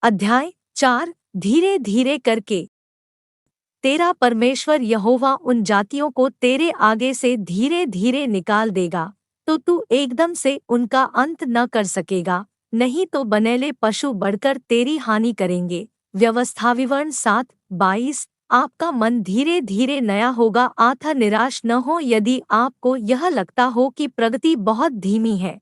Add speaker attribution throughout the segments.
Speaker 1: अध्याय 4। धीरे धीरे करके तेरा परमेश्वर यहोवा उन जातियों को तेरे आगे से धीरे धीरे निकाल देगा, तो तू एकदम से उनका अंत न कर सकेगा, नहीं तो बनेले पशु बढ़कर तेरी हानि करेंगे। व्यवस्था विवरण 7:22। आपका मन धीरे धीरे नया होगा, आथा निराश न हो। यदि आपको यह लगता हो कि प्रगति बहुत धीमी है।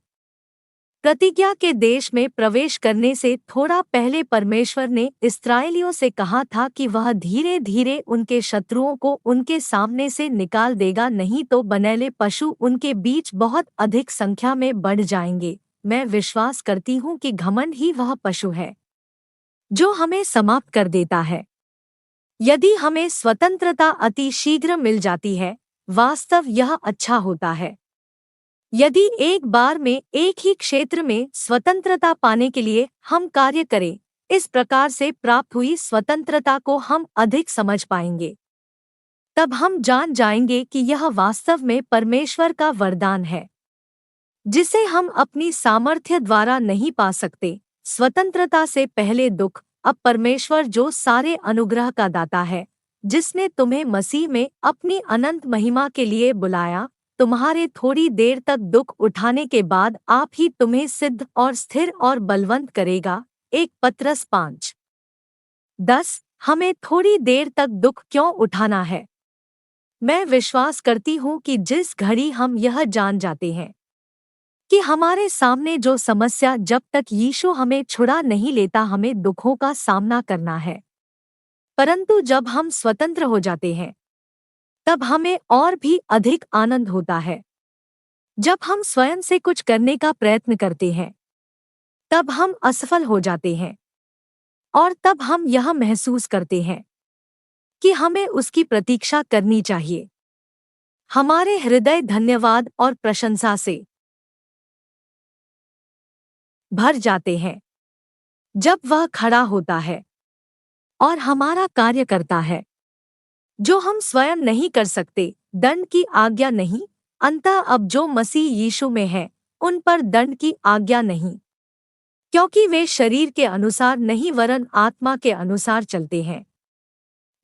Speaker 1: प्रतिज्ञा के देश में प्रवेश करने से थोड़ा पहले परमेश्वर ने इस्राएलियों से कहा था कि वह धीरे धीरे उनके शत्रुओं को उनके सामने से निकाल देगा, नहीं तो बनेले पशु उनके बीच बहुत अधिक संख्या में बढ़ जाएंगे। मैं विश्वास करती हूँ कि घमंड ही वह पशु है जो हमें समाप्त कर देता है। यदि हमें स्वतंत्रता अति शीघ्र मिल जाती है, वास्तव यह अच्छा होता है। यदि एक बार में एक ही क्षेत्र में स्वतंत्रता पाने के लिए हम कार्य करें, इस प्रकार से प्राप्त हुई स्वतंत्रता को हम अधिक समझ पाएंगे। तब हम जान जाएंगे कि यह वास्तव में परमेश्वर का वरदान है, जिसे हम अपनी सामर्थ्य द्वारा नहीं पा सकते। स्वतंत्रता से पहले दुख। अब परमेश्वर जो सारे अनुग्रह का दाता है, जिसने तुम्हें मसीह में अपनी अनंत महिमा के लिए बुलाया, तुम्हारे थोड़ी देर तक दुख उठाने के बाद आप ही तुम्हें सिद्ध और स्थिर और बलवंत करेगा। 1 पत्रस 5:10। हमें थोड़ी देर तक दुख क्यों उठाना है? मैं विश्वास करती हूँ कि जिस घड़ी हम यह जान जाते हैं कि हमारे सामने जो समस्या, जब तक यीशु हमें छुड़ा नहीं लेता, हमें दुखों का सामना करना है, परंतु जब हम स्वतंत्र हो जाते हैं तब हमें और भी अधिक आनंद होता है। जब हम स्वयं से कुछ करने का प्रयत्न करते हैं तब हम असफल हो जाते हैं, और तब हम यह महसूस करते हैं कि हमें उसकी प्रतीक्षा करनी चाहिए। हमारे हृदय धन्यवाद और प्रशंसा से भर जाते हैं जब वह खड़ा होता है और हमारा कार्य करता है, जो हम स्वयं नहीं कर सकते। दंड की आज्ञा नहीं, अतः अब जो मसीह यीशु में है, उन पर दंड की आज्ञा नहीं, क्योंकि वे शरीर के अनुसार नहीं वरन आत्मा के अनुसार चलते हैं।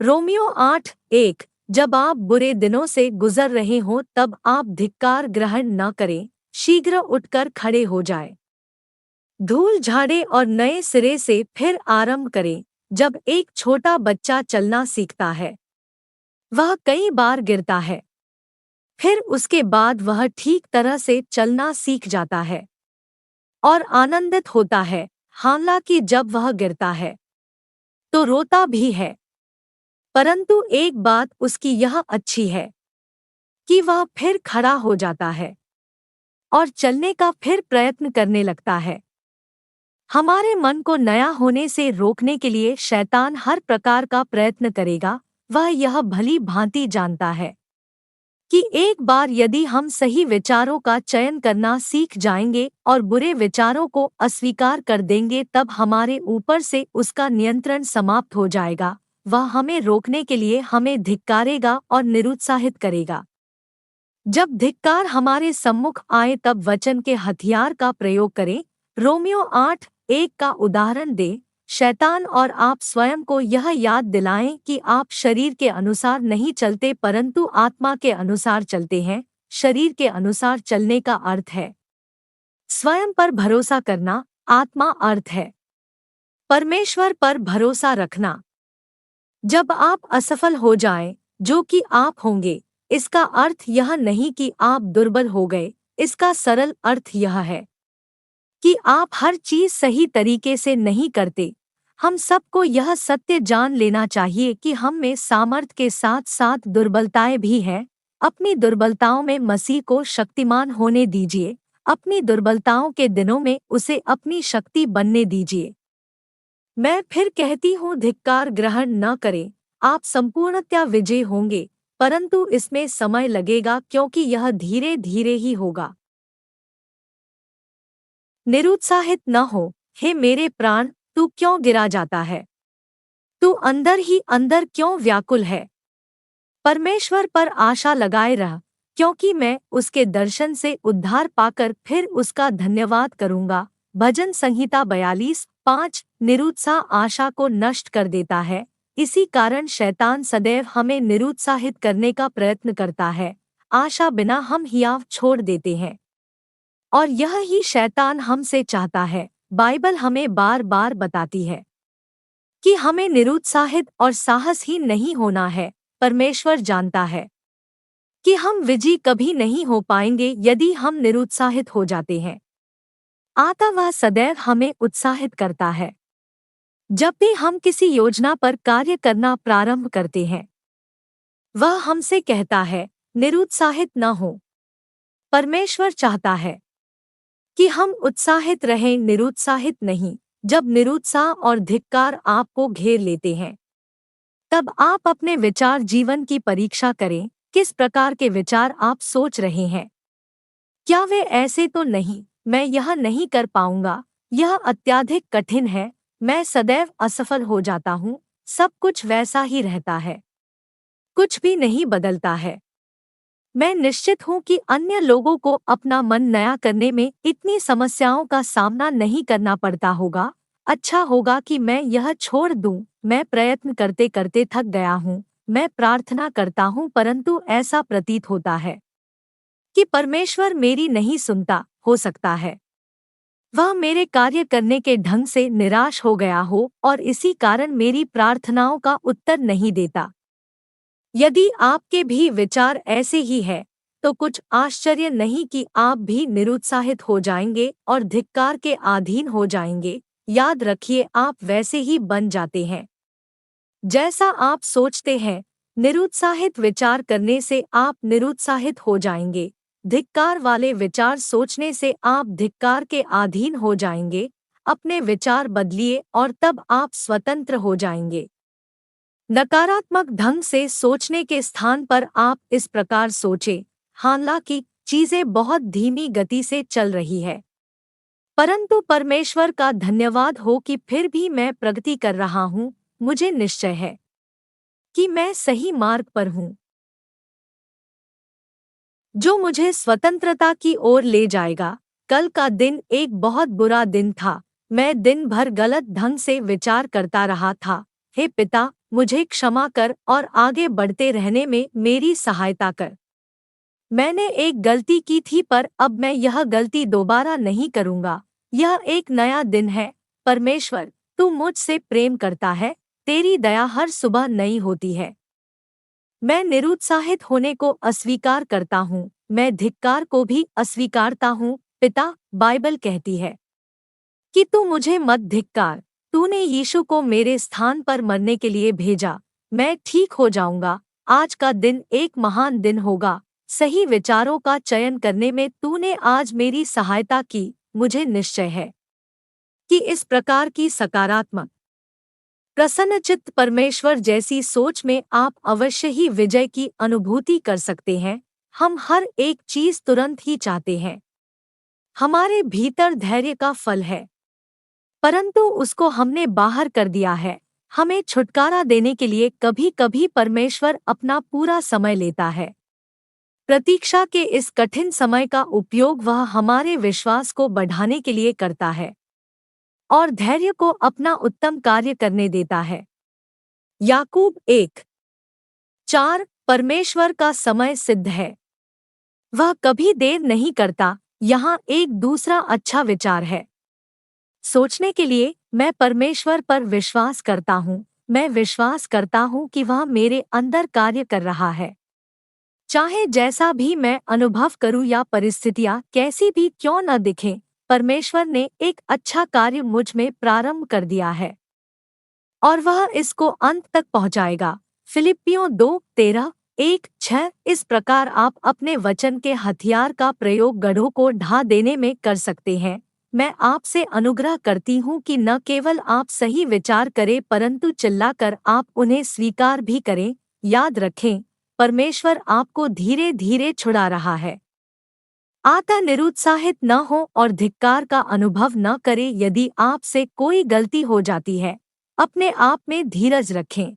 Speaker 1: रोमियो 8:1। जब आप बुरे दिनों से गुजर रहे हों तब आप धिक्कार ग्रहण न करें, शीघ्र उठकर खड़े हो जाए, धूल झाड़े और नए सिरे से फिर आरंभ करें। जब एक छोटा बच्चा चलना सीखता है, वह कई बार गिरता है, फिर उसके बाद वह ठीक तरह से चलना सीख जाता है और आनंदित होता है। हालांकि जब वह गिरता है तो रोता भी है, परंतु एक बात उसकी यह अच्छी है कि वह फिर खड़ा हो जाता है और चलने का फिर प्रयत्न करने लगता है। हमारे मन को नया होने से रोकने के लिए शैतान हर प्रकार का प्रयत्न करेगा। वह यह भली भांति जानता है कि एक बार यदि हम सही विचारों का चयन करना सीख जाएंगे और बुरे विचारों को अस्वीकार कर देंगे, तब हमारे ऊपर से उसका नियंत्रण समाप्त हो जाएगा। वह हमें रोकने के लिए हमें धिक्कारेगा और निरुत्साहित करेगा। जब धिक्कार हमारे सम्मुख आए तब वचन के हथियार का प्रयोग करें। रोमियो 8:1 का उदाहरण दें। शैतान और आप स्वयं को यह याद दिलाएं कि आप शरीर के अनुसार नहीं चलते परंतु आत्मा के अनुसार चलते हैं। शरीर के अनुसार चलने का अर्थ है स्वयं पर भरोसा करना, आत्मा अर्थ है परमेश्वर पर भरोसा रखना। जब आप असफल हो जाएं, जो कि आप होंगे, इसका अर्थ यह नहीं कि आप दुर्बल हो गए। इसका सरल अर्थ यह है कि आप हर चीज सही तरीके से नहीं करते। हम सबको यह सत्य जान लेना चाहिए कि हम में सामर्थ के साथ साथ दुर्बलताएं भी हैं। अपनी दुर्बलताओं में मसीह को शक्तिमान होने दीजिए। अपनी दुर्बलताओं के दिनों में उसे अपनी शक्ति बनने दीजिए। मैं फिर कहती हूँ, धिक्कार ग्रहण न करें। आप संपूर्णतया विजयी होंगे, परंतु इसमें समय लगेगा क्योंकि यह धीरे धीरे ही होगा। निरुत्साहित न हो। हे मेरे प्राण, तू क्यों गिरा जाता है? तू अंदर ही अंदर क्यों व्याकुल है? परमेश्वर पर आशा लगाए रह, क्योंकि मैं उसके दर्शन से उद्धार पाकर फिर उसका धन्यवाद करूंगा। भजन संहिता 42 5. निरुत्साह आशा को नष्ट कर देता है। इसी कारण शैतान सदैव हमें निरुत्साहित करने का प्रयत्न करता है। आशा बिना हम हियाव छोड़ देते हैं, और यह ही शैतान हमसे चाहता है। बाइबल हमें बार बार बताती है कि हमें निरुत्साहित और साहसहीन नहीं होना है। परमेश्वर जानता है कि हम विजयी कभी नहीं हो पाएंगे यदि हम निरुत्साहित हो जाते हैं। अतः वह सदैव हमें उत्साहित करता है। जब भी हम किसी योजना पर कार्य करना प्रारंभ करते हैं, वह हमसे कहता है, निरुत्साहित न हो। परमेश्वर चाहता है कि हम उत्साहित रहें, निरुत्साहित नहीं। जब निरुत्साह और धिक्कार आपको घेर लेते हैं, तब आप अपने विचार जीवन की परीक्षा करें। किस प्रकार के विचार आप सोच रहे हैं? क्या वे ऐसे तो नहीं, मैं यह नहीं कर पाऊंगा, यह अत्यधिक कठिन है, मैं सदैव असफल हो जाता हूँ, सब कुछ वैसा ही रहता है, कुछ भी नहीं बदलता है। मैं निश्चित हूँ कि अन्य लोगों को अपना मन नया करने में इतनी समस्याओं का सामना नहीं करना पड़ता होगा। अच्छा होगा कि मैं यह छोड़ दूं। मैं प्रयत्न करते करते थक गया हूँ, मैं प्रार्थना करता हूँ, परंतु ऐसा प्रतीत होता है कि परमेश्वर मेरी नहीं सुनता। हो सकता है वह मेरे कार्य करने के ढंग से निराश हो गया हो और इसी कारण मेरी प्रार्थनाओं का उत्तर नहीं देता। यदि आपके भी विचार ऐसे ही है, तो कुछ आश्चर्य नहीं कि आप भी निरुत्साहित हो जाएंगे और धिक्कार के अधीन हो जाएंगे। याद रखिए, आप वैसे ही बन जाते हैं जैसा आप सोचते हैं। निरुत्साहित विचार करने से आप निरुत्साहित हो जाएंगे। धिक्कार वाले विचार सोचने से आप धिक्कार के अधीन हो जाएंगे। अपने विचार बदलिए और तब आप स्वतंत्र हो जाएंगे। नकारात्मक ढंग से सोचने के स्थान पर आप इस प्रकार सोचें, हालांकि चीजें बहुत धीमी गति से चल रही है, परंतु परमेश्वर का धन्यवाद हो कि फिर भी मैं प्रगति कर रहा हूँ। मुझे निश्चय है कि मैं सही मार्ग पर हूँ, जो मुझे स्वतंत्रता की ओर ले जाएगा। कल का दिन एक बहुत बुरा दिन था। मैं दिन भर गलत ढंग से विचार करता रहा था। हे पिता, मुझे क्षमा कर और आगे बढ़ते रहने में मेरी सहायता कर। मैंने एक गलती की थी, पर अब मैं यह गलती दोबारा नहीं करूँगा। यह एक नया दिन है। परमेश्वर, तू मुझसे प्रेम करता है, तेरी दया हर सुबह नई होती है। मैं निरुत्साहित होने को अस्वीकार करता हूँ, मैं धिक्कार को भी अस्वीकारता हूँ। पिता, बाइबल कहती है कि तू मुझे मत धिक्कार। तूने यीशु को मेरे स्थान पर मरने के लिए भेजा। मैं ठीक हो जाऊंगा। आज का दिन एक महान दिन होगा। सही विचारों का चयन करने में तूने आज मेरी सहायता की। मुझे निश्चय है कि इस प्रकार की सकारात्मक प्रसन्नचित्त परमेश्वर जैसी सोच में आप अवश्य ही विजय की अनुभूति कर सकते हैं। हम हर एक चीज तुरंत ही चाहते हैं। हमारे भीतर धैर्य का फल है, परंतु उसको हमने बाहर कर दिया है। हमें छुटकारा देने के लिए कभी कभी परमेश्वर अपना पूरा समय लेता है। प्रतीक्षा के इस कठिन समय का उपयोग वह हमारे विश्वास को बढ़ाने के लिए करता है और धैर्य को अपना उत्तम कार्य करने देता है। याकूब 1:4 परमेश्वर का समय सिद्ध है, वह कभी देर नहीं करता। यहाँ एक दूसरा अच्छा विचार है सोचने के लिए। मैं परमेश्वर पर विश्वास करता हूँ। मैं विश्वास करता हूँ कि वह मेरे अंदर कार्य कर रहा है। चाहे जैसा भी मैं अनुभव करूँ या परिस्थितियाँ कैसी भी क्यों न दिखें, परमेश्वर ने एक अच्छा कार्य मुझ में प्रारंभ कर दिया है और वह इसको अंत तक पहुँचाएगा। फिलिप्पियों 2:13-1-6 इस प्रकार आप अपने वचन के हथियार का प्रयोग गढ़ों को ढा देने में कर सकते हैं। मैं आपसे अनुग्रह करती हूँ कि न केवल आप सही विचार करें, परंतु चिल्लाकर आप उन्हें स्वीकार भी करें। याद रखें, परमेश्वर आपको धीरे धीरे छुड़ा रहा है। अतः निरुत्साहित न हो और धिक्कार का अनुभव न करें। यदि आपसे कोई गलती हो जाती है, अपने आप में धीरज रखें।